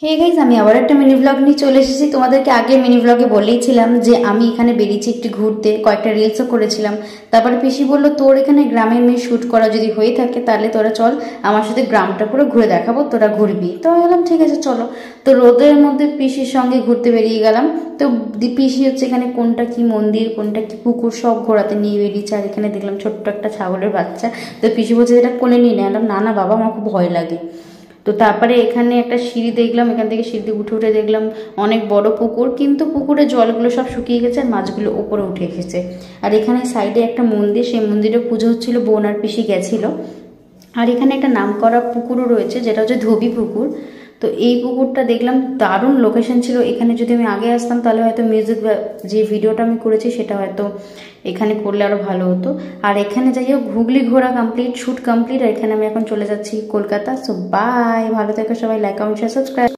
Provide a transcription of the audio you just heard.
Hey guys, আমি আবার একটা মিনি ব্লগ নিয়ে চলে এসেছি। তোমাদেরকে আগে মিনি ব্লগে বলেইছিলাম যে আমি এখানে বেরিয়েছি একটু ঘুরতে, কয়েকটা রিলসও করেছিলাম। তারপরে পিসি বললো তোর এখানে গ্রামের মেয়ে শ্যুট করা যদি হয়ে থাকে তাহলে তোরা চল আমার সাথে গ্রামটা পুরো ঘুরে দেখাবো, তোরা ঘুরবি। তো আমি বললাম ঠিক আছে চলো। তো রোদের মধ্যে পিসির সঙ্গে ঘুরতে বেরিয়ে গেলাম। তো পিসি হচ্ছে এখানে কোনটা কি মন্দির কোনটা কি পুকুর সব ঘোরাতে নিয়ে বেরিয়েছে। আর এখানে দেখলাম ছোট্ট একটা ছাগলের বাচ্চা। তো পিসি বলছে এটা কোলে নিয়ে নেয়। না না বাবা, আমার খুব ভয় লাগে। তো তারপরে এখানে একটা সিঁড়ি দেখলাম, এখান থেকে সিঁড়ি উঠে উঠে দেখলাম অনেক বড় পুকুর, কিন্তু পুকুরের জলগুলো সব শুকিয়ে গেছে আর মাছগুলো উপরে উঠে এসেছে। আর এখানে সাইডে একটা মন্দির, সেই মন্দিরে পুজো হচ্ছিল, বোন আর পিসি গেছিল। আর এখানে একটা নাম করা পুকুরও রয়েছে যেটা হচ্ছে ধোবি পুকুর। তো এই পুকুরটা দেখলাম দারুণ লোকেশন ছিল। এখানে যদি আমি আগে আসতাম তাহলে হয়তো মিউজিক যে ভিডিওটা আমি করেছি সেটা হয়তো এখানে করলে আরও ভালো হতো। আর এখানে যাই হোক হুগলি ঘোরা কমপ্লিট, শ্যুট কমপ্লিট। আর এখানে আমি এখন চলে যাচ্ছি কলকাতা। সো বাই, ভালো থেকো সবাই, লাইক কমেন্ট শেয়ার সাবস্ক্রাইব।